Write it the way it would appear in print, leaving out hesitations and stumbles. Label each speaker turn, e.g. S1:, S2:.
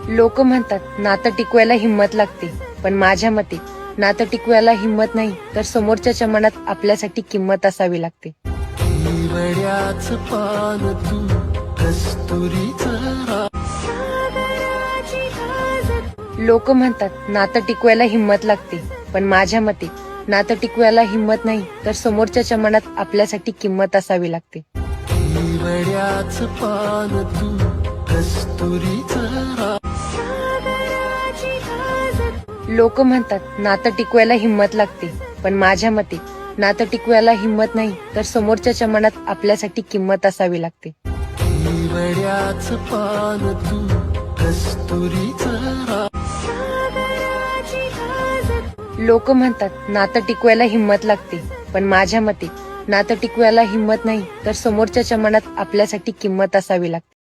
S1: लोक म्हणतात नातं टिकवायला हिंमत लागते, पण माझ्या मते नातं टिकवायला हिंमत नाही तर समोरच्याच्या मनात आपल्यासाठी किंमत असावी लागते.
S2: केवड्याच पान तू कस्तुरीचा
S1: लोक म्हणतात नातं टिकवायला हिंमत लागते, पण माझ्या मते नातं टिकवायला हिंमत नाही तर समोरच्याच्या मनात आपल्यासाठी किंमत असावी लागते.
S2: केवड्याच पान तू कस्तुरीचा
S1: लोक म्हणतात नातं टिकवायला हिंमत लागते, पण माझ्या मते नातं टिकवायला हिंमत नाही तर समोरच्याच्या मनात आपल्यासाठी किंमत असावी लागते.
S2: केवड्याच पान तू कस्तुरीचा
S1: लोक म्हणतात नातं टिकवायला हिंमत लागते, पण माझ्या मते नातं टिकवायला हिंमत नाही तर समोरच्याच्या मनात आपल्यासाठी किंमत असावी लागते.